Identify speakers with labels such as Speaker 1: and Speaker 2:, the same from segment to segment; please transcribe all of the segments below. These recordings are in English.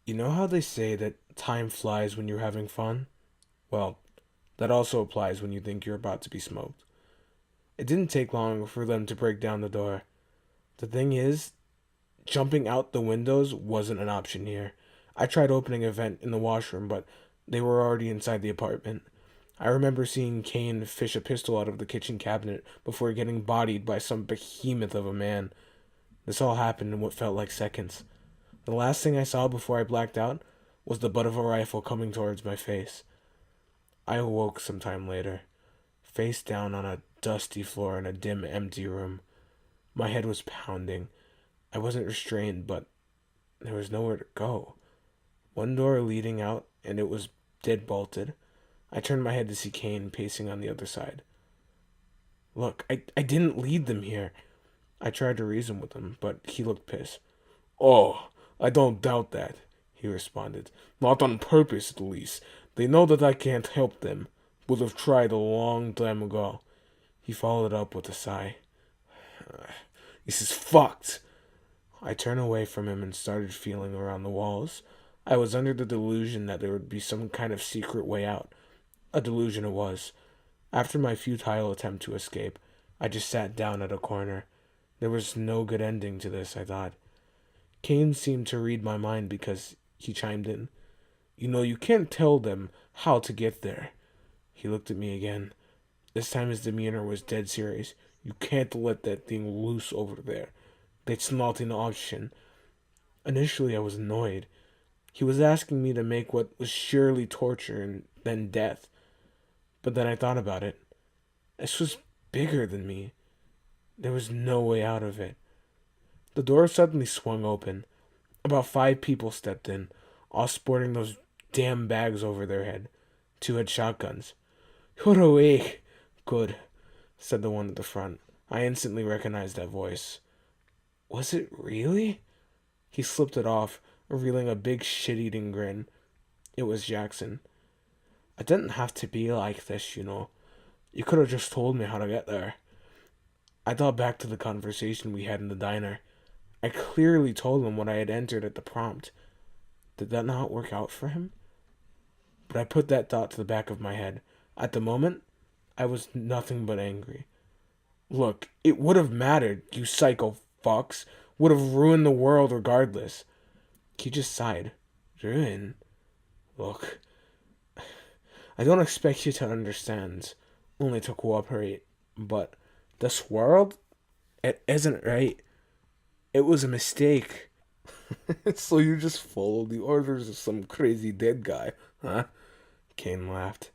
Speaker 1: You know how they say that time flies when you're having fun? Well, that also applies when you think you're about to be smoked. It didn't take long for them to break down the door. The thing is, jumping out the windows wasn't an option here. I tried opening a vent in the washroom, but they were already inside the apartment. I remember seeing Kane fish a pistol out of the kitchen cabinet before getting bodied by some behemoth of a man. This all happened in what felt like seconds. The last thing I saw before I blacked out was the butt of a rifle coming towards my face. I awoke some time later, face down on a dusty floor in a dim, empty room. My head was pounding. I wasn't restrained, but there was nowhere to go. One door leading out, and it was dead bolted. I turned my head to see Kane pacing on the other side. Look, I didn't lead them here. I tried to reason with him, but he looked pissed. Oh, I don't doubt that, he responded. Not on purpose, at least. They know that I can't help them. Would have tried a long time ago. He followed up with a sigh. This is fucked. I turned away from him and started feeling around the walls. I was under the delusion that there would be some kind of secret way out. A delusion it was. After my futile attempt to escape, I just sat down at a corner. There was no good ending to this, I thought. Kane seemed to read my mind because he chimed in. You can't tell them how to get there. He looked at me again. This time his demeanor was dead serious. You can't let that thing loose over there. That's not an option. Initially, I was annoyed. He was asking me to make what was surely torture and then death. But then I thought about it. This was bigger than me. There was no way out of it. The door suddenly swung open. About 5 people stepped in, all sporting those damn bags over their head. 2 had shotguns. You're awake. Good, said the one at the front. I instantly recognized that voice. Was it really? He slipped it off, revealing a big shit-eating grin. It was Jackson. I didn't have to be like this, you know. You could have just told me how to get there. I thought back to the conversation we had in the diner. I clearly told him what I had entered at the prompt. Did that not work out for him? But I put that thought to the back of my head. At the moment, I was nothing but angry. Look, it would have mattered, you psycho fucks. Would have ruined the world regardless. He just sighed. Ruin? Look, I don't expect you to understand, only to cooperate, but this world, it isn't right. It was a mistake. So you just followed the orders of some crazy dead guy, huh? Kane laughed.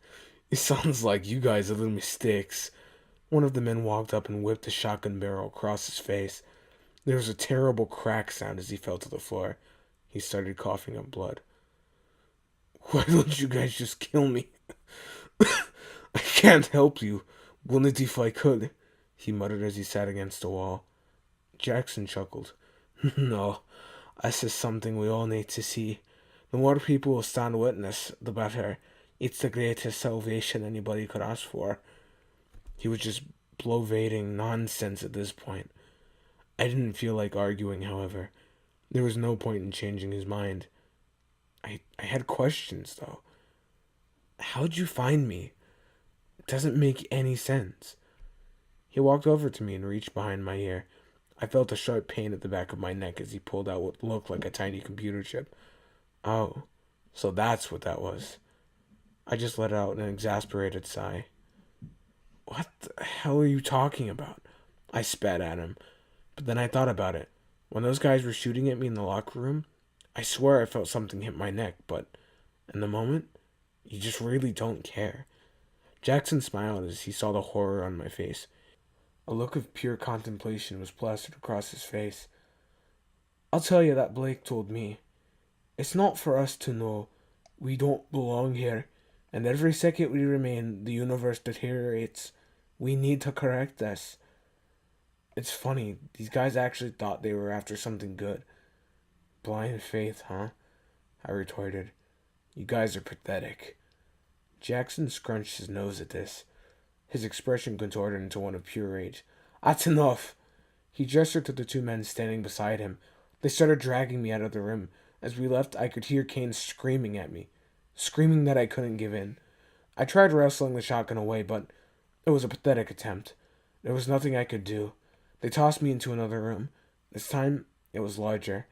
Speaker 1: It sounds like you guys are the mistakes. One of the men walked up and whipped a shotgun barrel across his face. There was a terrible crack sound as he fell to the floor. He started coughing up blood. Why don't you guys just kill me? I can't help you. Wouldn't if I could, he muttered as he sat against the wall. Jackson chuckled. No, this is something we all need to see. The more people will stand witness, the better. It's the greatest salvation anybody could ask for. He was just bloviating nonsense at this point. I didn't feel like arguing, however. There was no point in changing his mind. I had questions, though. How'd you find me? It doesn't make any sense. He walked over to me and reached behind my ear. I felt a sharp pain at the back of my neck as he pulled out what looked like a tiny computer chip. Oh, so that's what that was. I just let out an exasperated sigh. What the hell are you talking about? I spat at him, but then I thought about it. When those guys were shooting at me in the locker room, I swear I felt something hit my neck, but in the moment, you just really don't care. Jackson smiled as he saw the horror on my face. A look of pure contemplation was plastered across his face. I'll tell you that Blake told me. It's not for us to know. We don't belong here, and every second we remain, the universe deteriorates. We need to correct this. It's funny, these guys actually thought they were after something good. Blind faith, huh? I retorted. You guys are pathetic. Jackson scrunched his nose at this. His expression contorted into one of pure rage. That's enough! He gestured to the 2 men standing beside him. They started dragging me out of the room. As we left, I could hear Kane screaming at me, screaming that I couldn't give in. I tried wrestling the shotgun away, but it was a pathetic attempt. There was nothing I could do. They tossed me into another room. This time, it was larger.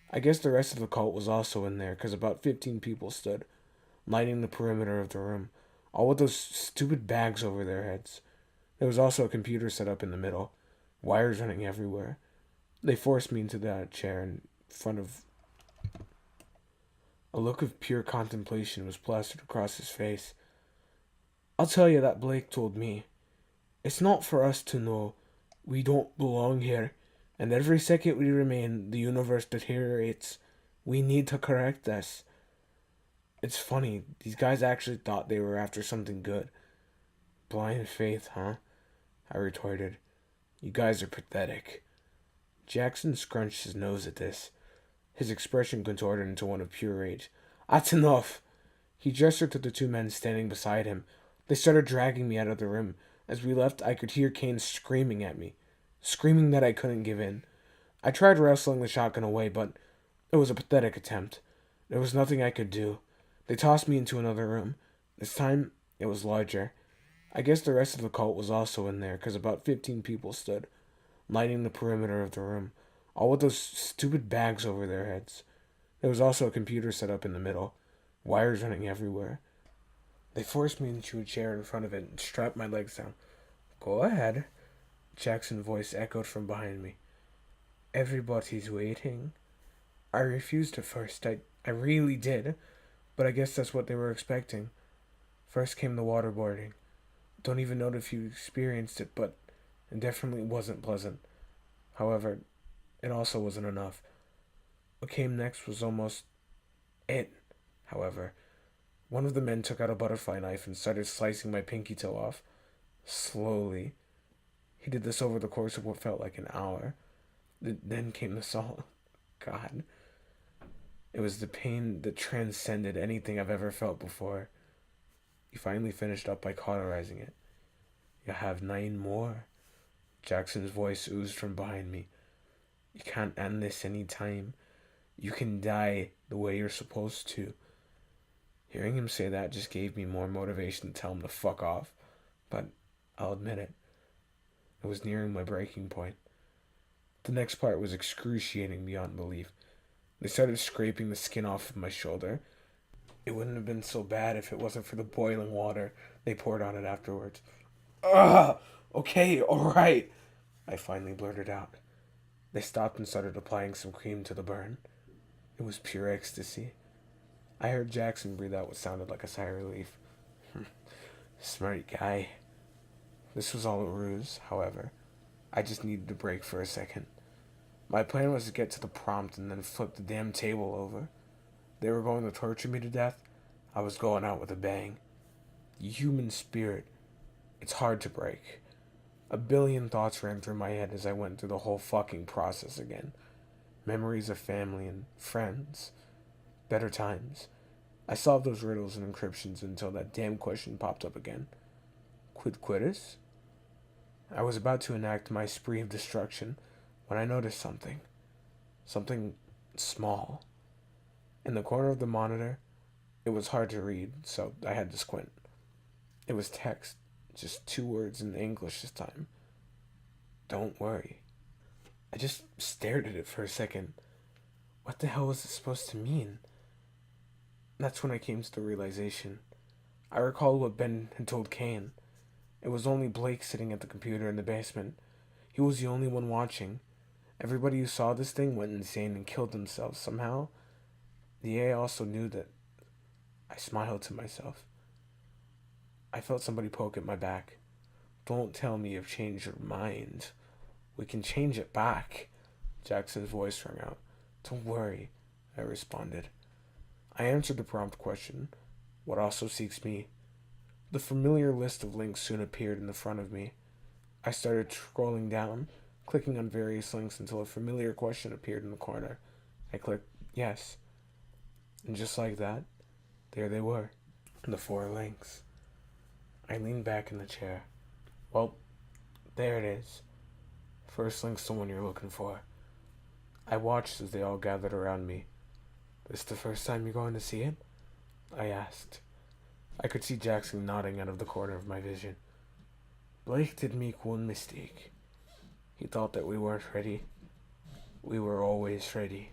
Speaker 1: I guess the rest of the cult was also in there, because about 15 people stood, lining the perimeter of the room, all with those stupid bags over their heads. There was also a computer set up in the middle, wires running everywhere. They forced me into that chair in front of... A look of pure contemplation was plastered across his face. I'll tell you that Blake told me. It's not for us to know we don't belong here, and every second we remain, the universe deteriorates. We need to correct this. It's funny, these guys actually thought they were after something good. Blind faith, huh? I retorted. You guys are pathetic. Jackson scrunched his nose at this, his expression contorted into one of pure rage. That's enough! He gestured to the two men standing beside him. They started dragging me out of the room. As we left, I could hear Kane screaming at me, screaming that I couldn't give in. I tried wrestling the shotgun away, but it was a pathetic attempt. There was nothing I could do. They tossed me into another room. This time, it was larger. I guess the rest of the cult was also in there, because about 15 people stood, lining the perimeter of the room, all with those stupid bags over their heads. There was also a computer set up in the middle, wires running everywhere. They forced me into a chair in front of it and strapped my legs down. Go ahead, Jackson's voice echoed from behind me. Everybody's waiting. I refused at first. I really did, but I guess that's what they were expecting. First came the waterboarding. Don't even know if you experienced it, but it definitely wasn't pleasant. However, it also wasn't enough. What came next was almost it, however. One of the men took out a butterfly knife and started slicing my pinky toe off. Slowly. He did this over the course of what felt like an hour. Then came the salt. God. It was the pain that transcended anything I've ever felt before. He finally finished up by cauterizing it. You have 9 more. Jackson's voice oozed from behind me. You can't end this any time. You can die the way you're supposed to. Hearing him say that just gave me more motivation to tell him to fuck off. But I'll admit it. I was nearing my breaking point. The next part was excruciating beyond belief. They started scraping the skin off of my shoulder. It wouldn't have been so bad if it wasn't for the boiling water they poured on it afterwards. Ugh! Okay, alright, I finally blurted out. They stopped and started applying some cream to the burn. It was pure ecstasy. I heard Jackson breathe out what sounded like a sigh of relief. Smart guy. This was all a ruse, however. I just needed a break for a second. My plan was to get to the prompt and then flip the damn table over. They were going to torture me to death. I was going out with a bang. The human spirit, it's hard to break. A billion thoughts ran through my head as I went through the whole fucking process again. Memories of family and friends. Better times. I solved those riddles and encryptions until that damn question popped up again. Quid quiddus? I was about to enact my spree of destruction when I noticed something. Something small. In the corner of the monitor, it was hard to read, so I had to squint. It was text, just 2 words in English this time. Don't worry. I just stared at it for a second. What the hell was it supposed to mean? That's when I came to the realization. I recalled what Ben had told Kane. It was only Blake sitting at the computer in the basement. He was the only one watching. Everybody who saw this thing went insane and killed themselves somehow. The AI also knew that. I smiled to myself. I felt somebody poke at my back. Don't tell me you've changed your mind. We can change it back. Jackson's voice rang out. Don't worry, I responded. I answered the prompt question. What also seeks me? The familiar list of links soon appeared in the front of me. I started scrolling down, clicking on various links until a familiar question appeared in the corner. I clicked yes. And just like that, there they were, the 4 links. I leaned back in the chair. Well, there it is. First link's the one you're looking for. I watched as they all gathered around me. This the first time you're going to see it? I asked. I could see Jackson nodding out of the corner of my vision. Blake did make one mistake. He thought that we weren't ready. We were always ready.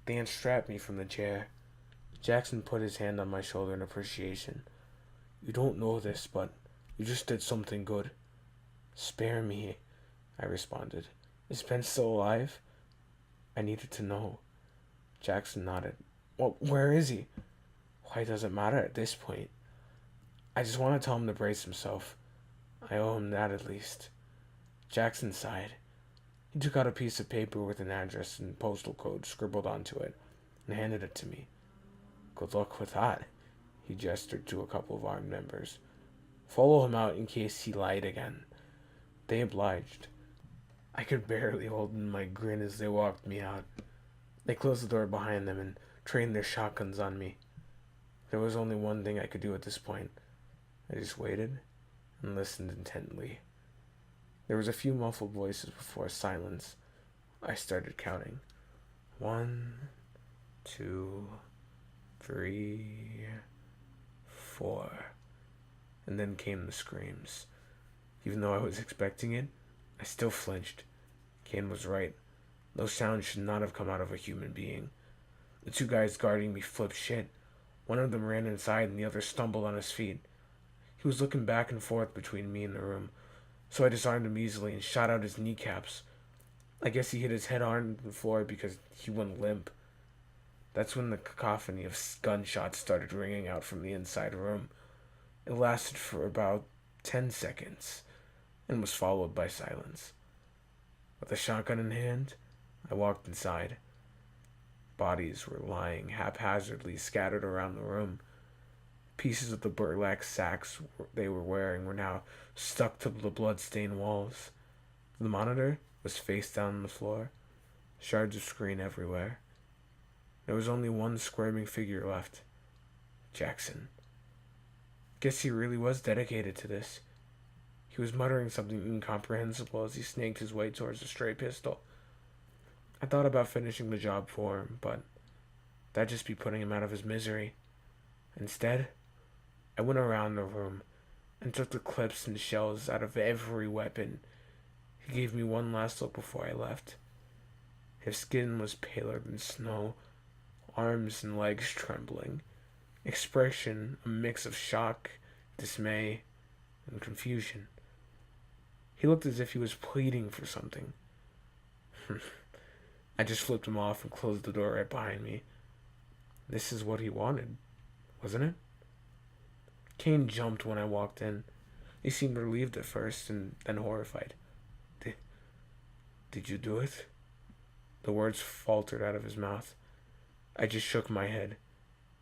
Speaker 1: They unstrapped me from the chair. Jackson put his hand on my shoulder in appreciation. You don't know this, but you just did something good. Spare me, I responded. Is Ben still alive? I needed to know. Jackson nodded. Well, where is he? Why does it matter at this point? I just want to tell him to brace himself. I owe him that at least. Jackson sighed. He took out a piece of paper with an address and postal code scribbled onto it and handed it to me. Good luck with that, he gestured to a couple of armed members. Follow him out in case he lied again. They obliged. I could barely hold in my grin as they walked me out. They closed the door behind them and trained their shotguns on me. There was only one thing I could do at this point. I just waited and listened intently. There was a few muffled voices before silence. I started counting. 1, 2, 3, 4. And then came the screams. Even though I was expecting it, I still flinched. Kane was right. Those sounds should not have come out of a human being. The two guys guarding me flipped shit. One of them ran inside and the other stumbled on his feet. He was looking back and forth between me and the room, so I disarmed him easily and shot out his kneecaps. I guess he hit his head on the floor because he went limp. That's when the cacophony of gunshots started ringing out from the inside room. It lasted for about 10 seconds and was followed by silence. With a shotgun in hand, I walked inside. Bodies were lying haphazardly scattered around the room. Pieces of the burlap sacks they were wearing were now stuck to the blood-stained walls. The monitor was face down on the floor, shards of screen everywhere. There was only one squirming figure left. Jackson. Guess he really was dedicated to this. He was muttering something incomprehensible as he snaked his way towards the stray pistol. I thought about finishing the job for him, but that'd just be putting him out of his misery. Instead, I went around the room and took the clips and shells out of every weapon. He gave me one last look before I left. His skin was paler than snow, arms and legs trembling, expression a mix of shock, dismay, and confusion. He looked as if he was pleading for something. I just flipped him off and closed the door right behind me. This is what he wanted, wasn't it? Kane jumped when I walked in. He seemed relieved at first and then horrified. Did you do it? The words faltered out of his mouth. I just shook my head.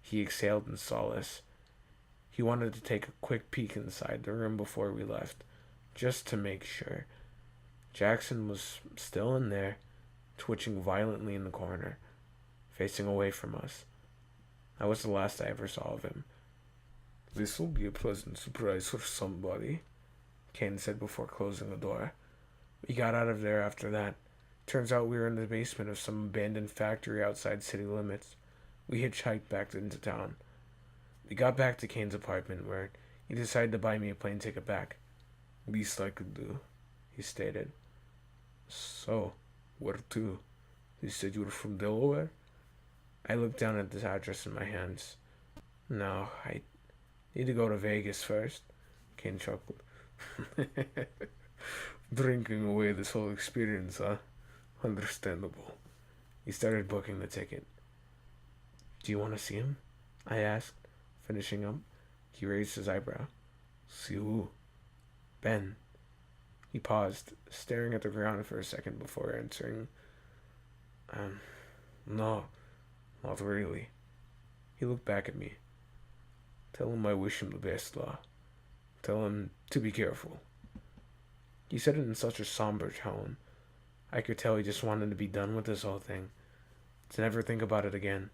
Speaker 1: He exhaled in solace. He wanted to take a quick peek inside the room before we left, just to make sure. Jackson was still in there, twitching violently in the corner, facing away from us. That was the last I ever saw of him. This will be a pleasant surprise for somebody, Kane said before closing the door. We got out of there after that. Turns out we were in the basement of some abandoned factory outside city limits. We hitchhiked back into town. We got back to Kane's apartment, where he decided to buy me a plane ticket back. Least I could do, he stated. So, where to? You said you were from Delaware? I looked down at this address in my hands. No, I need to go to Vegas first, Kane chuckled. Drinking away this whole experience, huh? Understandable. He started booking the ticket. Do you want to see him? I asked, finishing up. He raised his eyebrow. See who? Ben. He paused, staring at the ground for a second before answering. No, not really. He looked back at me. Tell him I wish him the best, Law. Tell him to be careful. He said it in such a somber tone. I could tell he just wanted to be done with this whole thing. To never think about it again.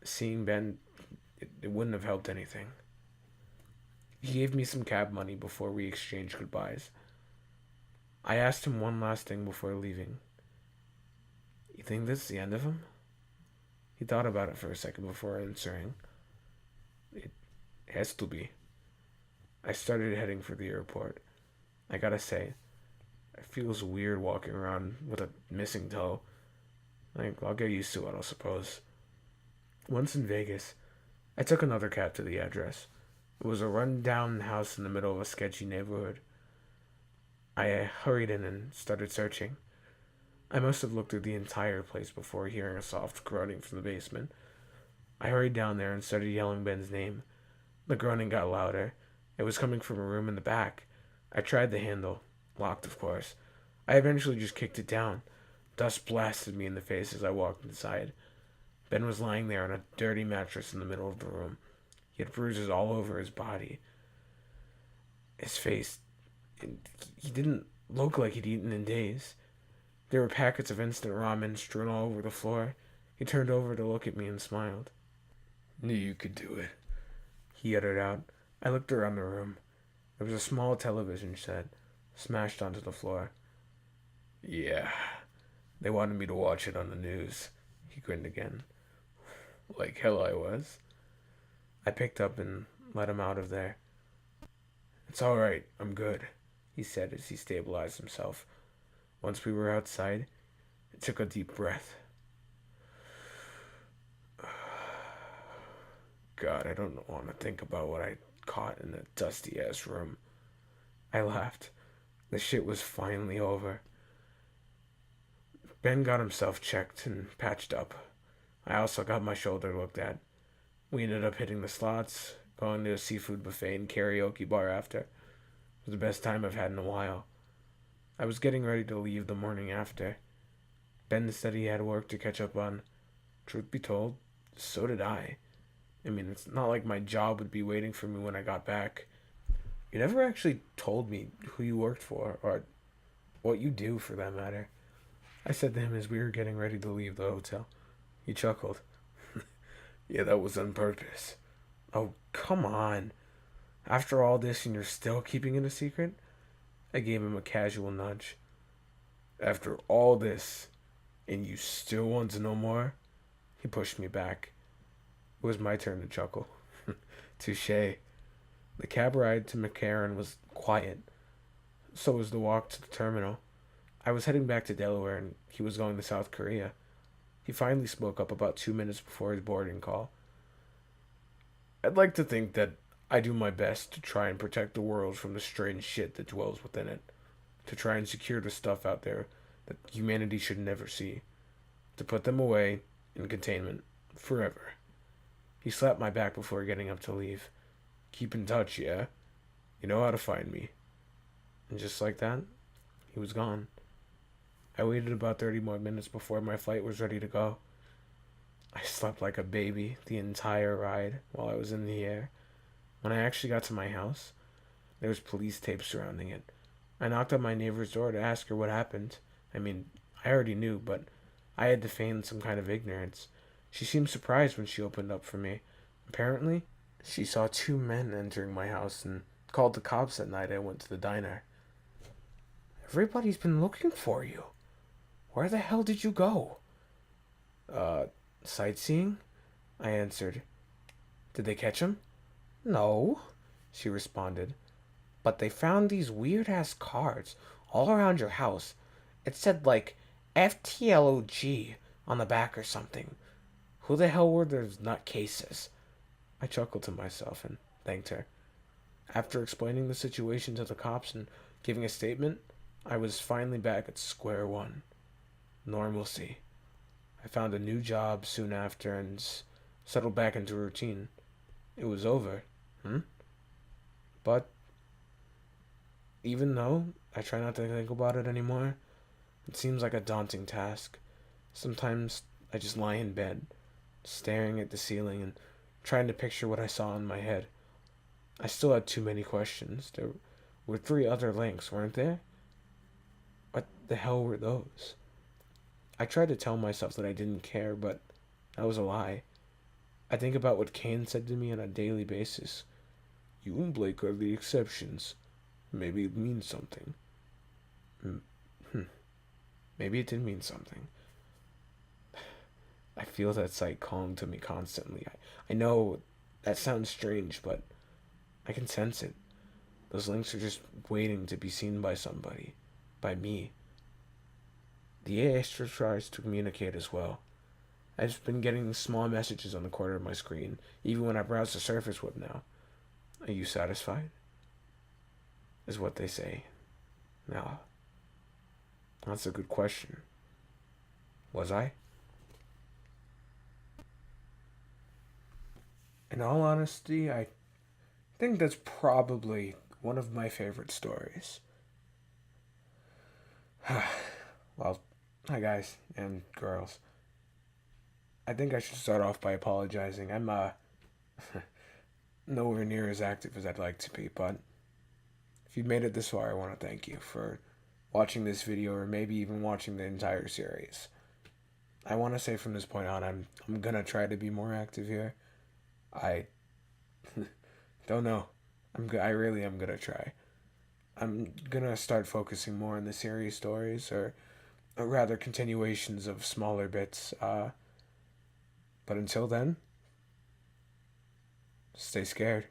Speaker 1: Seeing Ben, it wouldn't have helped anything. He gave me some cab money before we exchanged goodbyes. I asked him one last thing before leaving. You think this is the end of him? He thought about it for a second before answering. It has to be. I started heading for the airport. I gotta say, it feels weird walking around with a missing toe. I'll get used to it, I suppose. Once in Vegas, I took another cab to the address. It was a run-down house in the middle of a sketchy neighborhood. I hurried in and started searching. I must have looked through the entire place before hearing a soft groaning from the basement. I hurried down there and started yelling Ben's name. The groaning got louder. It was coming from a room in the back. I tried the handle. Locked, of course. I eventually just kicked it down. Dust blasted me in the face as I walked inside. Ben was lying there on a dirty mattress in the middle of the room. He had bruises all over his body. His face, he didn't look like he'd eaten in days. There were packets of instant ramen strewn all over the floor. He turned over to look at me and smiled.
Speaker 2: Knew you could do it,
Speaker 1: he uttered out. I looked around the room. There was a small television set, smashed onto the floor.
Speaker 2: Yeah, they wanted me to watch it on the news. He grinned again. Like hell I was.
Speaker 1: I picked up and let him out of there.
Speaker 2: It's all right, I'm good,
Speaker 1: he said as he stabilized himself. Once we were outside, I took a deep breath.
Speaker 2: God, I don't want to think about what I caught in that dusty-ass room.
Speaker 1: I laughed. The shit was finally over. Ben got himself checked and patched up. I also got my shoulder looked at. We ended up hitting the slots, going to a seafood buffet and karaoke bar after. It was the best time I've had in a while. I was getting ready to leave the morning after. Ben said he had work to catch up on. Truth be told, so did I. I mean, it's not like my job would be waiting for me when I got back. You never actually told me who you worked for, or what you do for that matter. I said to him as we were getting ready to leave the hotel. He chuckled.
Speaker 2: Yeah, that was on purpose.
Speaker 1: Oh, come on. After all this and you're still keeping it a secret? I gave him a casual nudge.
Speaker 2: After all this, and you still want to know more?
Speaker 1: He pushed me back. It was my turn to chuckle.
Speaker 2: Touché.
Speaker 1: The cab ride to McCarran was quiet. So was the walk to the terminal. I was heading back to Delaware and he was going to South Korea. He finally spoke up about 2 minutes before his boarding call.
Speaker 2: I'd like to think that I do my best to try and protect the world from the strange shit that dwells within it. To try and secure the stuff out there that humanity should never see. To put them away in containment forever.
Speaker 1: He slapped my back before getting up to leave.
Speaker 2: Keep in touch, yeah? You know how to find me.
Speaker 1: And just like that, he was gone. I waited about 30 more minutes before my flight was ready to go. I slept like a baby the entire ride while I was in the air. When I actually got to my house, there was police tape surrounding it. I knocked on my neighbor's door to ask her what happened. I mean, I already knew, but I had to feign some kind of ignorance. She seemed surprised when she opened up for me. Apparently, she saw 2 men entering my house and called the cops that night I went to the diner. Everybody's been looking for you. Where the hell did you go? Sightseeing? I answered. Did they catch him? No, she responded. But they found these weird-ass cards all around your house. It said, like, FTLOG on the back or something. Who the hell were those nutcases? I chuckled to myself and thanked her. After explaining the situation to the cops and giving a statement, I was finally back at square one. Normalcy. I found a new job soon after and settled back into routine. It was over. But even though I try not to think about it anymore, it seems like a daunting task. Sometimes I just lie in bed, staring at the ceiling and trying to picture what I saw in my head. I still had too many questions. There were 3 other links, weren't there? What the hell were those? I tried to tell myself that I didn't care, but that was a lie. I think about what Kane said to me on a daily basis. You and Blake are the exceptions. Maybe it means something. Maybe it did mean something. I feel
Speaker 2: feel that sight calling to me constantly. I know that sounds strange, but I can sense it. Those links are just waiting to be seen by somebody. By me. The AI still tries to communicate as well. I've been getting small messages on the corner of my screen, even when I browse the Surface Web now. Are you satisfied? Is what they say. Now, that's a good question. Was I? In all honesty, I think that's probably one of my favorite stories. Well, hi guys and girls. I think I should start off by apologizing. I'm nowhere near as active as I'd like to be, but if you made it this far, I want to thank you for watching this video or maybe even watching the entire series. I want to say from this point on, I'm gonna try to be more active here. I don't know. I really am gonna try. I'm gonna start focusing more on the series stories, or rather continuations of smaller bits. But until then, stay scared.